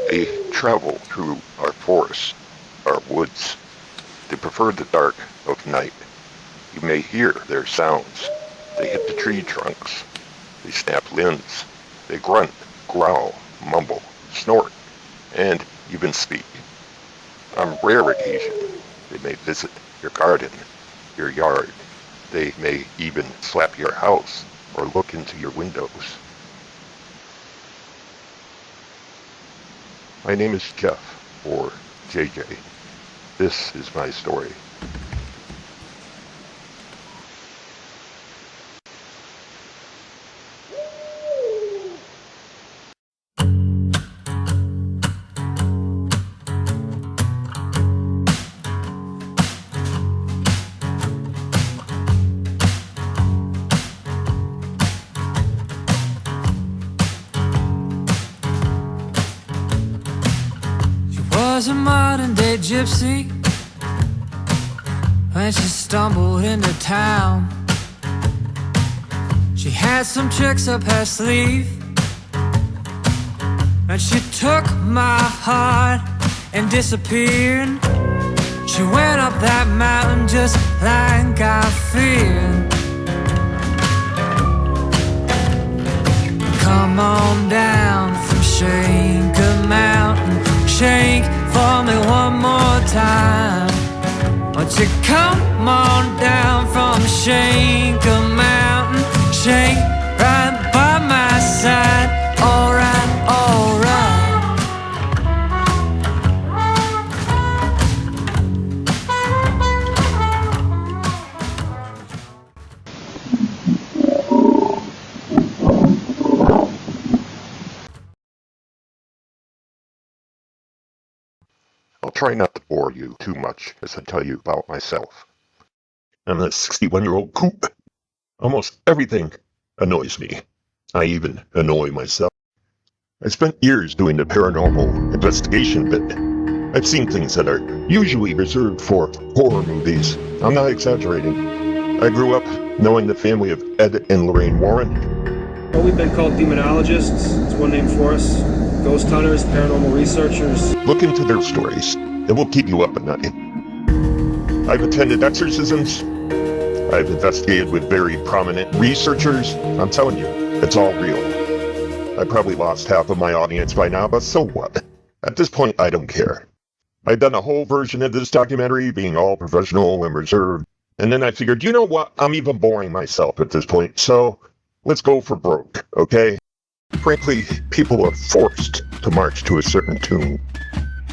They travel through our forests, our woods. They prefer the dark of night. You may hear their sounds. They hit the tree trunks. They snap limbs. They grunt, growl, mumble, snort, and even speak. On rare occasion, they may visit your garden, your yard. They may even slap your house or look into your windows. My name is Jeff, or JJ. This is my story. Was a modern-day gypsy when she stumbled into town. She had some tricks up her sleeve, and she took my heart and disappeared. She went up that mountain just like I feared. Come on down from Shanker Mountain, shake for me one more time. Won't you come on down from Shanker Mountain, shake right by my side. Alright, alright. I'll try not to bore you too much as I tell you about myself. I'm a 61-year-old coop. Almost everything annoys me. I even annoy myself. I spent years doing the paranormal investigation bit. I've seen things that are usually reserved for horror movies. I'm not exaggerating. I grew up knowing the family of Ed and Lorraine Warren. Well, we've been called demonologists. It's one name for us. Ghost hunters, paranormal researchers. Look into their stories. It will keep you up at night. I've attended exorcisms. I've investigated with very prominent researchers. I'm telling you, it's all real. I probably lost half of my audience by now, but so what? At this point, I don't care. I've done a whole version of this documentary being all professional and reserved, and then I figured, you know what? I'm even boring myself at this point, so let's go for broke, okay? Frankly, people are forced to march to a certain tune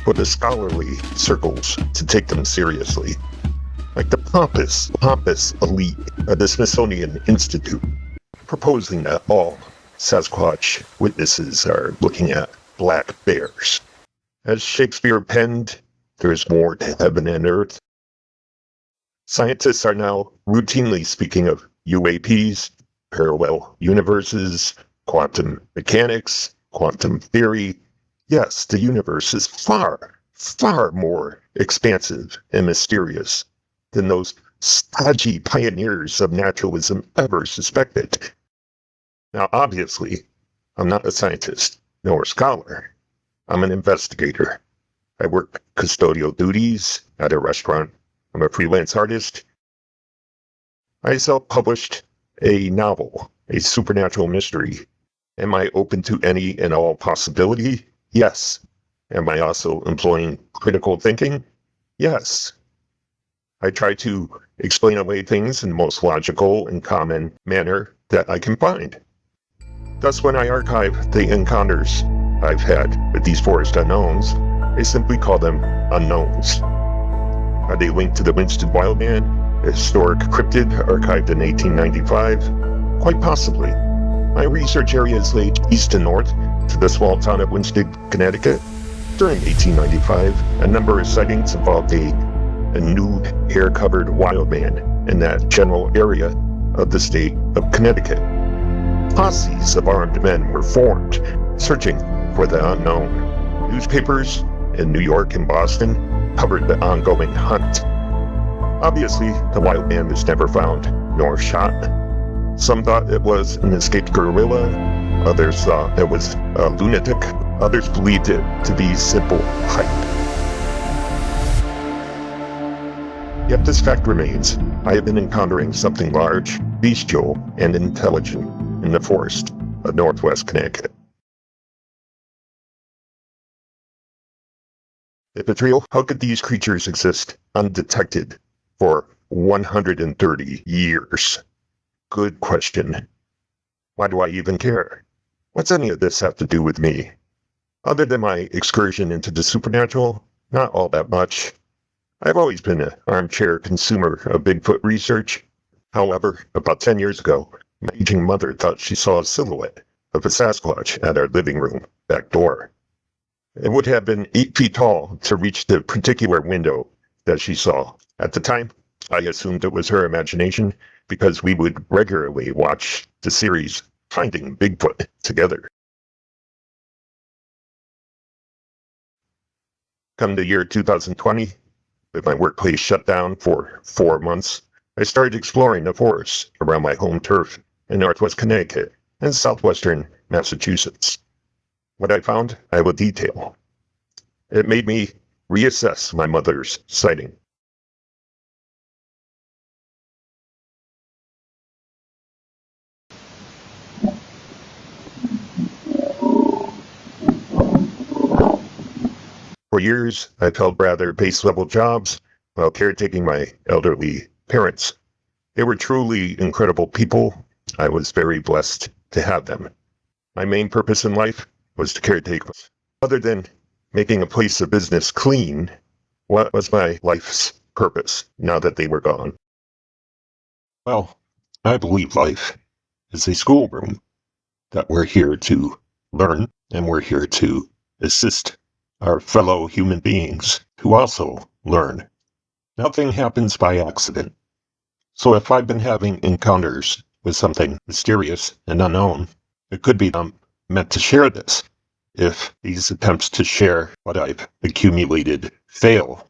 for the scholarly circles to take them seriously. Like the pompous elite of the Smithsonian Institute, proposing that all Sasquatch witnesses are looking at black bears. As Shakespeare penned, there is more to heaven and earth. Scientists are now routinely speaking of UAPs, parallel universes, quantum mechanics, quantum theory. Yes, the universe is far, far more expansive and mysterious than those stodgy pioneers of naturalism ever suspected. Now, obviously, I'm not a scientist nor a scholar. I'm an investigator. I work custodial duties at a restaurant. I'm a freelance artist. I self-published a novel, a supernatural mystery. Am I open to any and all possibility? Yes. Am I also employing critical thinking? Yes. I try to explain away things in the most logical and common manner that I can find. Thus, when I archive the encounters I've had with these forest unknowns, I simply call them unknowns. Are they linked to the Winston Wildman, a historic cryptid archived in 1895? Quite possibly. My research areas lay east and north to the small town of Winston, Connecticut. During 1895, a number of sightings involved a nude, hair-covered wildman in that general area of the state of Connecticut. Posses of armed men were formed, searching for the unknown. Newspapers in New York and Boston covered the ongoing hunt. Obviously, the wildman was never found, nor shot. Some thought it was an escaped guerrilla. Others thought it was a lunatic Others believed it to be simple hype. Yet this fact remains. I have been encountering something large, bestial, and intelligent in the forest of northwest Connecticut. If it's real, how could these creatures exist undetected for 130 years? Good question. Why do I even care? What's any of this have to do with me? Other than my excursion into the supernatural, not all that much. I've always been an armchair consumer of Bigfoot research. However, about 10 years ago, my aging mother thought she saw a silhouette of a Sasquatch at our living room back door. It would have been 8 feet tall to reach the particular window that she saw. At the time, I assumed it was her imagination because we would regularly watch the series Finding Bigfoot together. Come the year 2020, with my workplace shut down for 4 months, I started exploring the forests around my home turf in northwest Connecticut and southwestern Massachusetts. What I found, I will detail. It made me reassess my mother's sighting. For years, I've held rather base-level jobs while caretaking my elderly parents. They were truly incredible people. I was very blessed to have them. My main purpose in life was to caretake. Other than making a place of business clean, what was my life's purpose now that they were gone? Well, I believe life is a schoolroom, that we're here to learn and we're here to assist our fellow human beings who also learn. Nothing happens by accident. So if I've been having encounters with something mysterious and unknown, it could be I'm meant to share this. If these attempts to share what I've accumulated fail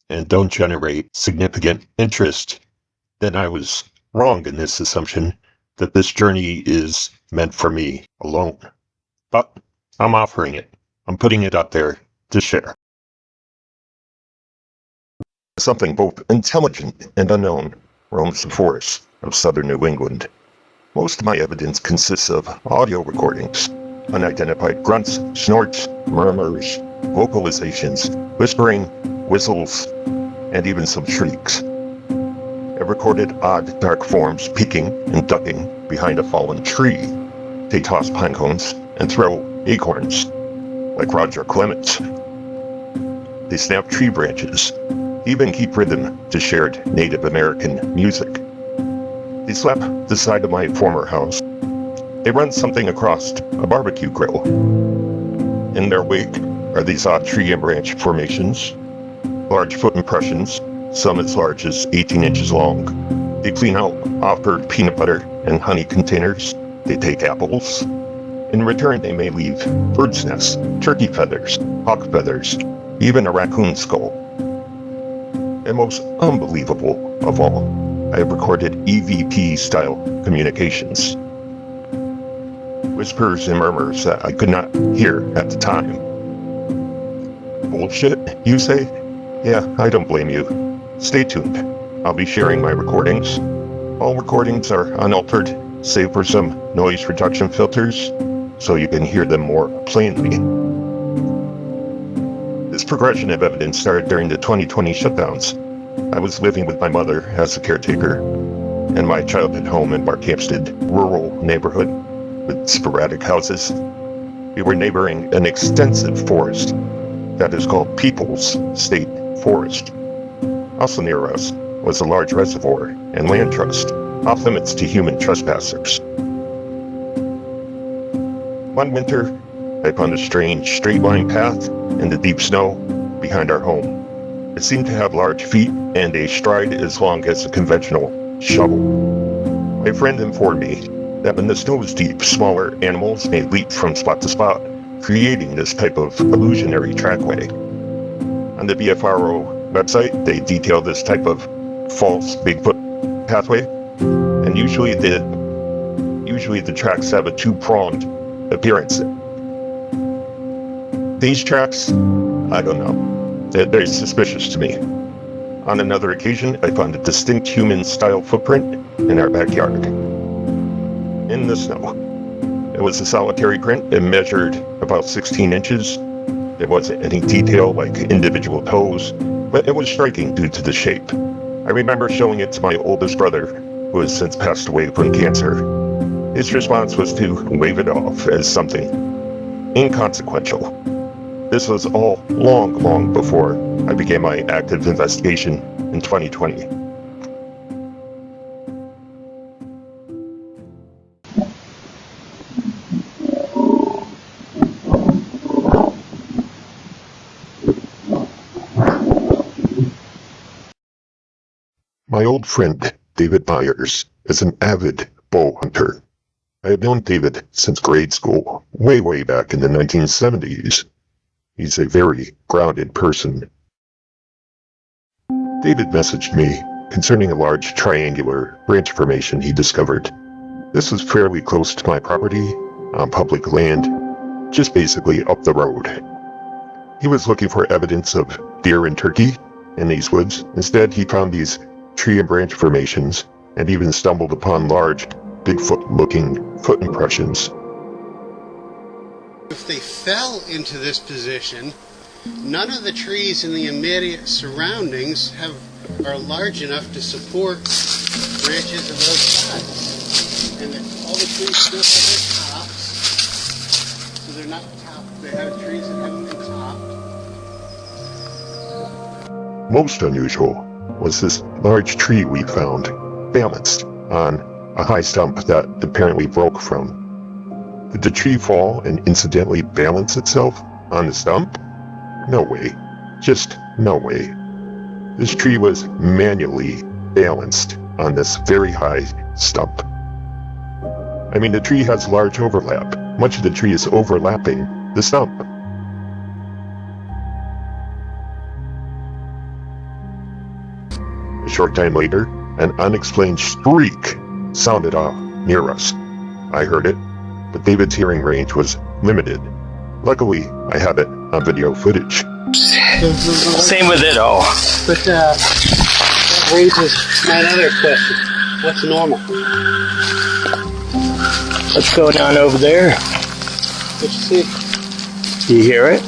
and don't generate significant interest, then I was wrong in this assumption that this journey is meant for me alone. But I'm offering it. I'm putting it out there to share. Something both intelligent and unknown roams the forests of southern New England. Most of my evidence consists of audio recordings, unidentified grunts, snorts, murmurs, vocalizations, whispering, whistles, and even some shrieks. I've recorded odd, dark forms peeking and ducking behind a fallen tree. They toss pine cones and throw acorns, like Roger Clemens. They snap tree branches, even keep rhythm to shared Native American music. They slap the side of my former house. They run something across a barbecue grill. In their wake are these odd tree and branch formations, large foot impressions, some as large as 18 inches long. They clean out offered peanut butter and honey containers. They take apples. In return, they may leave bird's nests, turkey feathers, hawk feathers, even a raccoon skull. And most unbelievable of all, I have recorded EVP-style communications. Whispers and murmurs that I could not hear at the time. Bullshit, you say? Yeah, I don't blame you. Stay tuned. I'll be sharing my recordings. All recordings are unaltered, save for some noise reduction filters, so you can hear them more plainly. This progression of evidence started during the 2020 shutdowns. I was living with my mother as a caretaker in my childhood home in Barkhamsted rural neighborhood with sporadic houses. We were neighboring an extensive forest that is called Peoples State Forest. Also near us was a large reservoir and land trust, off limits to human trespassers. One winter, I found a strange straight-line path in the deep snow behind our home. It seemed to have large feet and a stride as long as a conventional shovel. My friend informed me that when the snow is deep, smaller animals may leap from spot to spot, creating this type of illusionary trackway. On the BFRO website, they detail this type of false Bigfoot pathway, and usually the tracks have a two-pronged appearance. These tracks, I don't know. They're very suspicious to me. On another occasion, I found a distinct human-style footprint in our backyard. In the snow. It was a solitary print. It measured about 16 inches. There wasn't any detail like individual toes, but it was striking due to the shape. I remember showing it to my oldest brother, who has since passed away from cancer. His response was to wave it off as something inconsequential. This was all long before I began my active investigation in 2020. My old friend, David Myers, is an avid bow hunter. I have known David since grade school, way back in the 1970s. He's a very grounded person. David messaged me concerning a large triangular branch formation he discovered. This was fairly close to my property, on public land, just basically up the road. He was looking for evidence of deer and turkey in these woods. Instead, he found these tree and branch formations and even stumbled upon large, Bigfoot-looking foot impressions. If they fell into this position, none of the trees in the immediate surroundings are large enough to support branches of those size. And all the trees still have their tops, so they're not topped. They have trees that haven't been topped. Most unusual was this large tree we found, balanced on a high stump that apparently broke from. Did the tree fall and incidentally balance itself on the stump? No way. Just no way. This tree was manually balanced on this very high stump. I mean, the tree has large overlap. Much of the tree is overlapping the stump. A short time later, an unexplained shriek sounded off near us. I heard it, but David's hearing range was limited. Luckily, I have it on video footage. Same with it all. But that raises my other question. What's normal? What's going on over there? What you see? You hear it?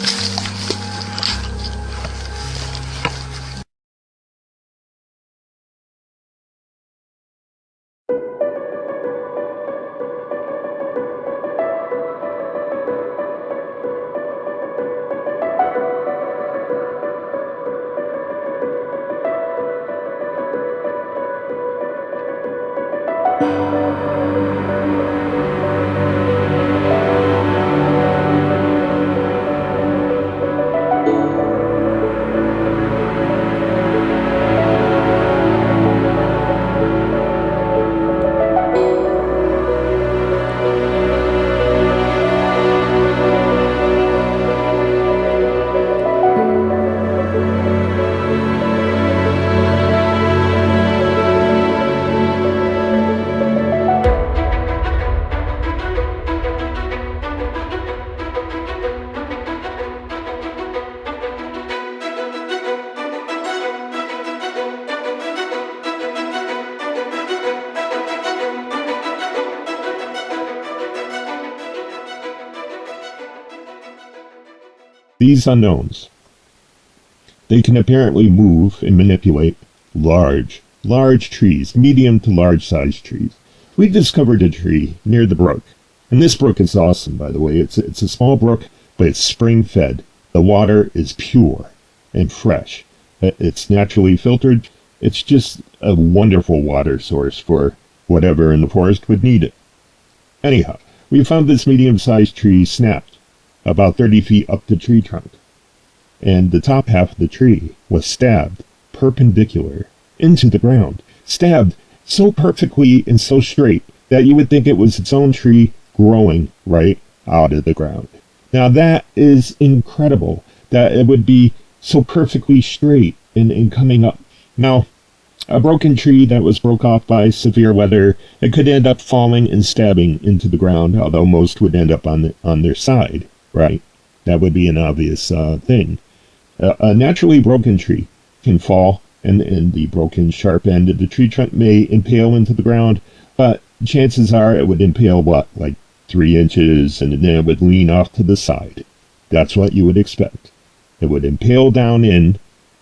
These unknowns. They can apparently move and manipulate large trees, medium to large sized trees. We discovered a tree near the brook. And this brook is awesome, by the way. It's a small brook, but it's spring fed. The water is pure and fresh. It's naturally filtered. It's just a wonderful water source for whatever in the forest would need it. Anyhow, we found this medium-sized tree snapped about 30 feet up the tree trunk, and the top half of the tree was stabbed perpendicular into the ground, stabbed so perfectly and so straight that you would think it was its own tree growing right out of the ground. Now that is incredible, that it would be so perfectly straight and coming up. Now, a broken tree that was broke off by severe weather, it could end up falling and stabbing into the ground, although most would end up on their side, right? That would be an obvious thing. A naturally broken tree can fall, and the broken sharp end of the tree trunk may impale into the ground, but chances are it would impale, like 3 inches, and then it would lean off to the side. That's what you would expect. It would impale down in,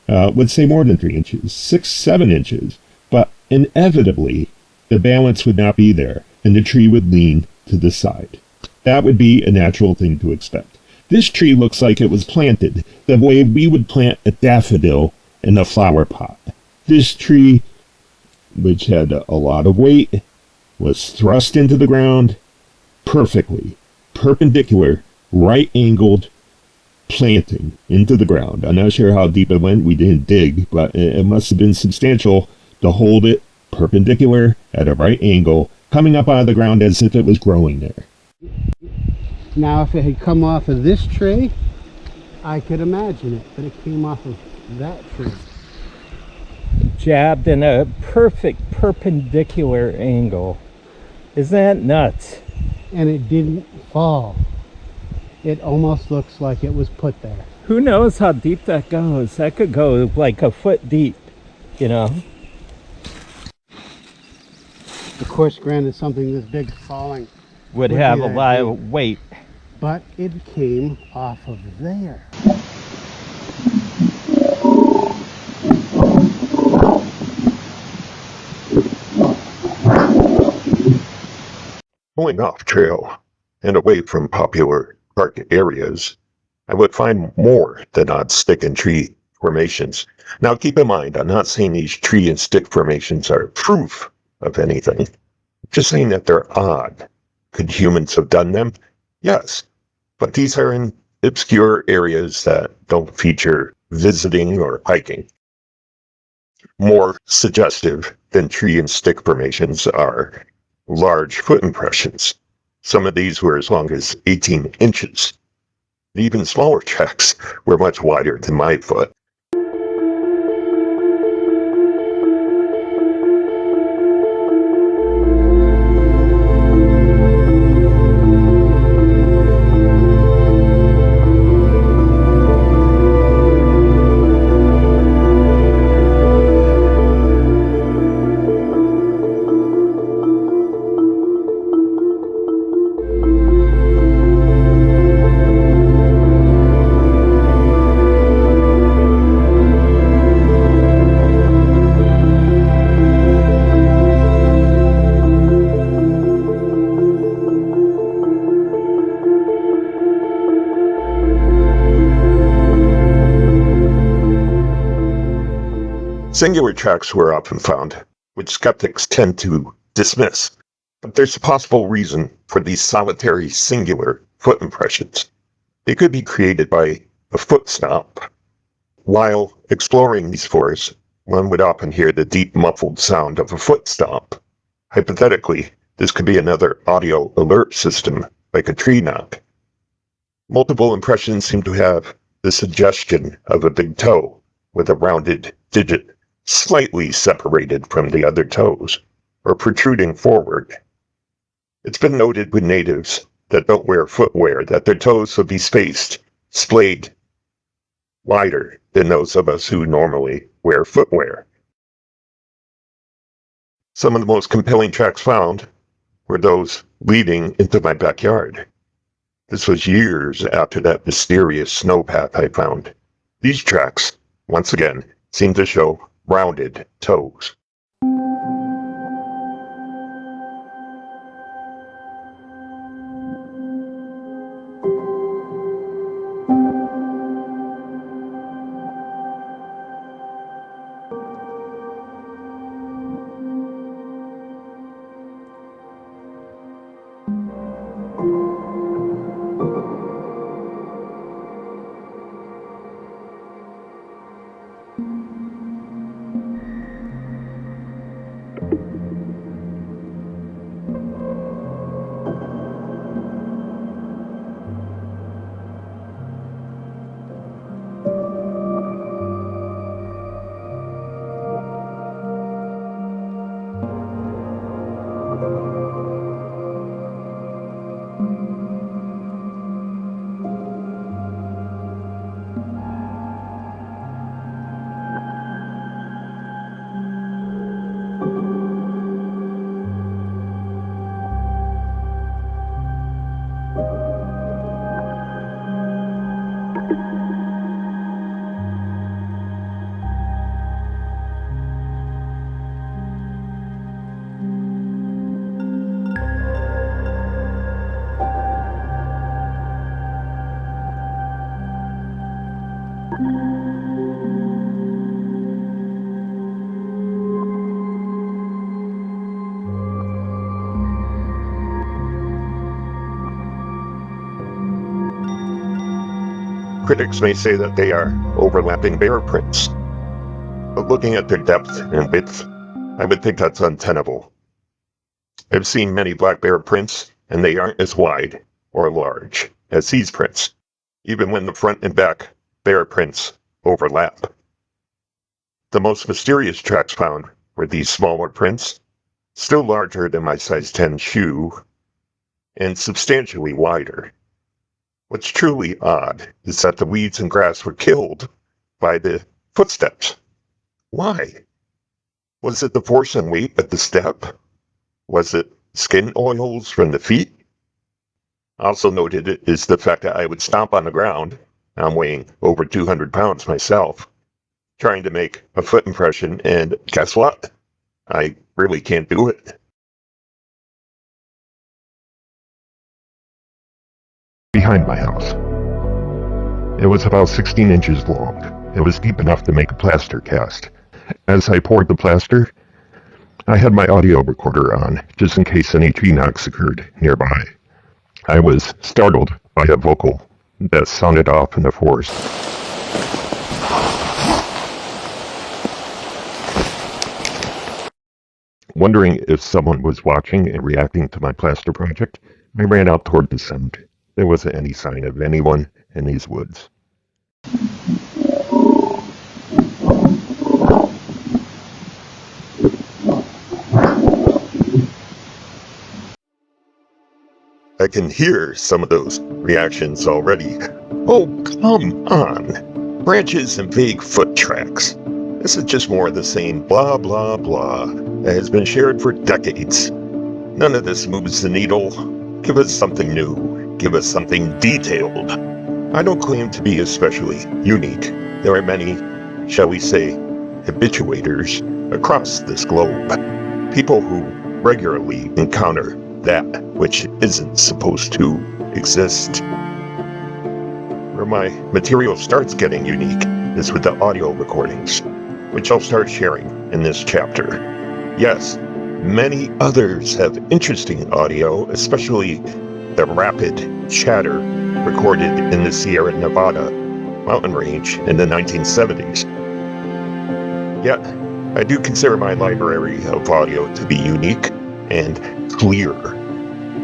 would say more than 3 inches, 6, 7 inches, but inevitably the balance would not be there, and the tree would lean to the side. That would be a natural thing to expect. This tree looks like it was planted the way we would plant a daffodil in a flower pot. This tree, which had a lot of weight, was thrust into the ground perfectly, perpendicular, right-angled, planting into the ground. I'm not sure how deep it went. We didn't dig, but it must have been substantial to hold it perpendicular at a right angle, coming up out of the ground as if it was growing there. Now, if it had come off of this tree, I could imagine it, but it came off of that tree. Jabbed in a perfect perpendicular angle. Isn't that nuts? And it didn't fall. It almost looks like it was put there. Who knows how deep that goes? That could go like a foot deep, you know? Of course, granted, something this big falling Would be have a that lot deep, of weight. but it came off of there. Going off trail and away from popular park areas, I would find more than odd stick and tree formations. Now keep in mind, I'm not saying these tree and stick formations are proof of anything. I'm just saying that they're odd. Could humans have done them? Yes. But these are in obscure areas that don't feature visiting or hiking. More suggestive than tree and stick formations are large foot impressions. Some of these were as long as 18 inches. Even smaller tracks were much wider than my foot. Singular tracks were often found, which skeptics tend to dismiss. But there's a possible reason for these solitary singular foot impressions. They could be created by a foot stomp. While exploring these forests, one would often hear the deep muffled sound of a foot stomp. Hypothetically, this could be another audio alert system, like a tree knock. Multiple impressions seem to have the suggestion of a big toe with a rounded digit slightly separated from the other toes, or protruding forward. It's been noted with natives that don't wear footwear that their toes will be splayed wider than those of us who normally wear footwear. Some of the most compelling tracks found were those leading into my backyard. This was years after that mysterious snowpack I found. These tracks, once again, seem to show rounded toes. Critics may say that they are overlapping bear prints, but looking at their depth and width, I would think that's untenable. I've seen many black bear prints, and they aren't as wide or large as these prints, even when the front and back bear prints overlap. The most mysterious tracks found were these smaller prints, still larger than my size 10 shoe, and substantially wider. What's truly odd is that the weeds and grass were killed by the footsteps. Why? Was it the force and weight of the step? Was it skin oils from the feet? Also noted is the fact that I would stomp on the ground, I'm weighing over 200 pounds myself, trying to make a foot impression, and guess what? I really can't do it. Behind my house. It was about 16 inches long. It was deep enough to make a plaster cast. As I poured the plaster, I had my audio recorder on, just in case any tree knocks occurred nearby. I was startled by a vocal that sounded off in the forest. Wondering if someone was watching and reacting to my plaster project, I ran out toward the sound. There wasn't any sign of anyone in these woods. I can hear some of those reactions already. Oh, come on! Branches and vague foot tracks. This is just more of the same blah blah blah that has been shared for decades. None of this moves the needle. Give us something new. Give us something detailed. I don't claim to be especially unique. There are many, shall we say, habituators across this globe. People who regularly encounter that which isn't supposed to exist. Where my material starts getting unique is with the audio recordings, which I'll start sharing in this chapter. Yes, many others have interesting audio, especially the rapid chatter recorded in the Sierra Nevada mountain range in the 1970s. Yet, I do consider my library of audio to be unique and clear.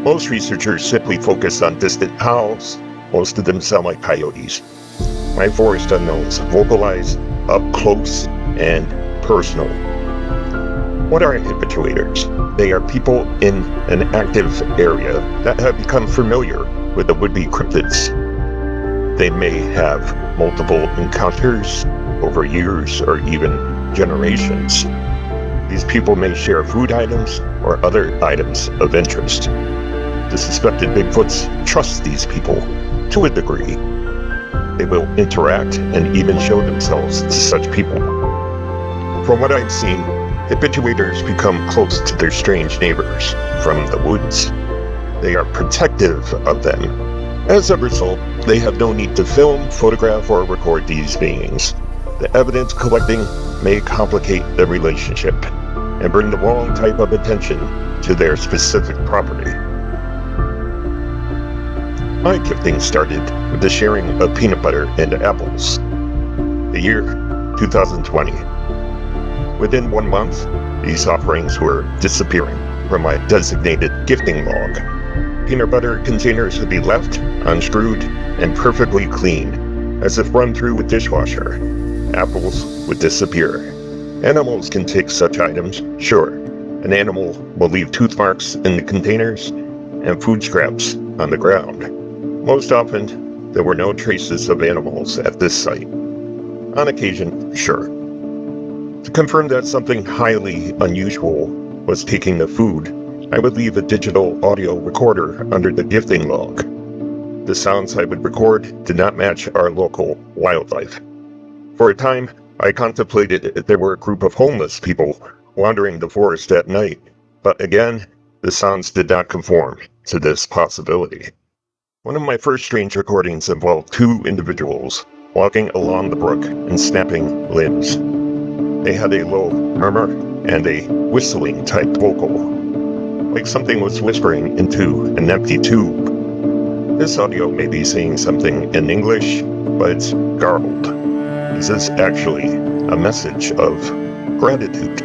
Most researchers simply focus on distant howls. Most of them sound like coyotes. My forest unknowns vocalize up close and personal. What are habituators? They are people in an active area that have become familiar with the would-be cryptids. They may have multiple encounters over years or even generations. These people may share food items or other items of interest. The suspected Bigfoots trust these people to a degree. They will interact and even show themselves to such people. From what I've seen, habituators become close to their strange neighbors from the woods. They are protective of them. As a result, they have no need to film, photograph, or record these beings. The evidence collecting may complicate the relationship and bring the wrong type of attention to their specific property. My gifting started with the sharing of peanut butter and apples. The year 2020. Within 1 month, these offerings were disappearing from my designated gifting log. Peanut butter containers would be left unscrewed and perfectly clean, as if run through a dishwasher. Apples would disappear. Animals can take such items, sure. An animal will leave tooth marks in the containers and food scraps on the ground. Most often, there were no traces of animals at this site. On occasion, sure. To confirm that something highly unusual was taking the food, I would leave a digital audio recorder under the gifting log. The sounds I would record did not match our local wildlife. For a time, I contemplated if there were a group of homeless people wandering the forest at night, but again, the sounds did not conform to this possibility. One of my first strange recordings involved two individuals walking along the brook and snapping limbs. They had a low murmur and a whistling type vocal, like something was whispering into an empty tube. This audio may be saying something in English, but it's garbled. Is this actually a message of gratitude?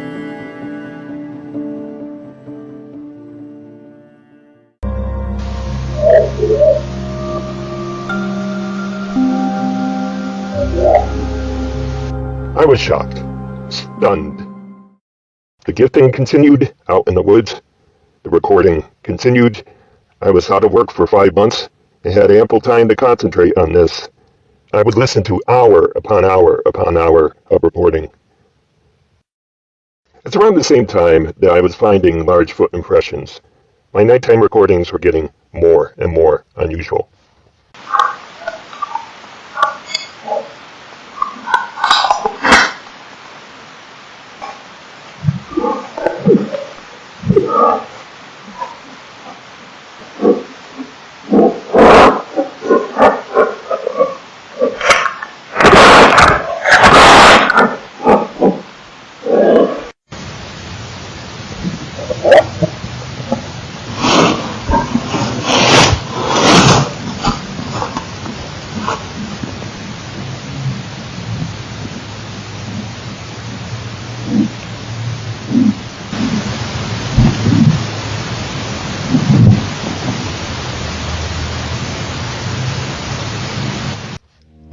I was shocked, stunned. The gifting continued out in the woods. The recording continued. I was out of work for 5 months and had ample time to concentrate on this. I would listen to hour upon hour upon hour of recording. It's around the same time that I was finding large foot impressions. My nighttime recordings were getting more and more unusual.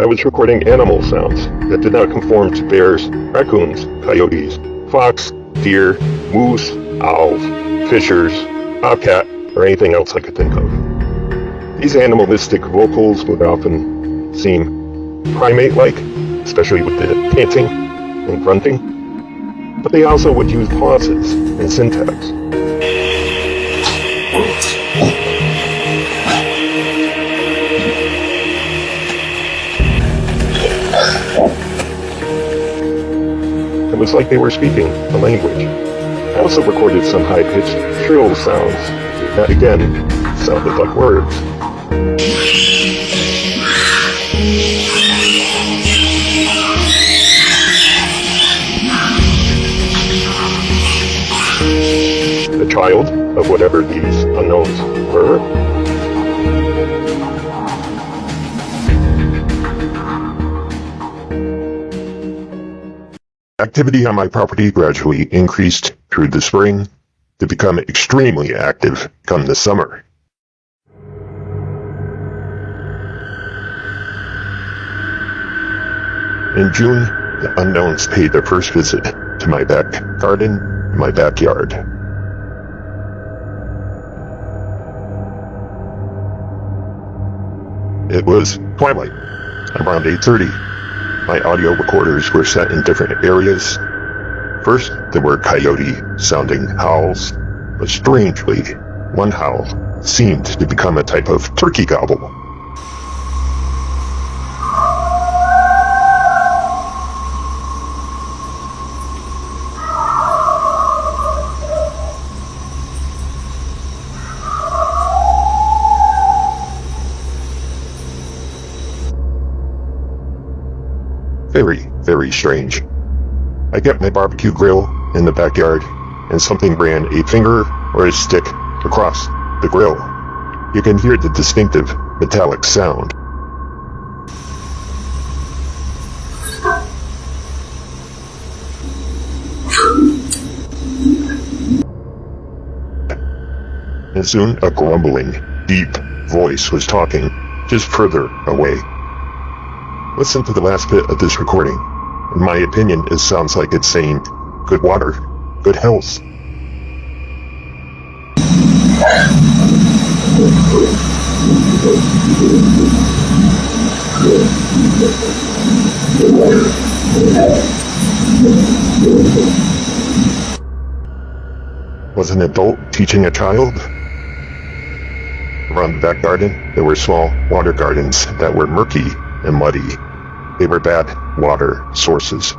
I was recording animal sounds that did not conform to bears, raccoons, coyotes, fox, deer, moose, owls, fishers, bobcat, or anything else I could think of. These animalistic vocals would often seem primate-like, especially with the panting and grunting, but they also would use pauses and syntax. It was like they were speaking a language. I also recorded some high-pitched shrill sounds that again sounded like words. The child of whatever these unknowns were. Activity on my property gradually increased through the spring to become extremely active come the summer. In June, the unknowns paid their first visit to my back garden and my backyard. It was twilight, around 8:30. My audio recorders were set in different areas. First, there were coyote-sounding howls, but strangely, one howl seemed to become a type of turkey gobble. Very, very strange. I kept my barbecue grill in the backyard, and something ran a finger or a stick across the grill. You can hear the distinctive metallic sound. And soon a grumbling, deep voice was talking just further away. Listen to the last bit of this recording. In my opinion, it sounds like it's saying, good water, good health. Was an adult teaching a child? Around the back garden, there were small water gardens that were murky and muddy. They were bad water sources.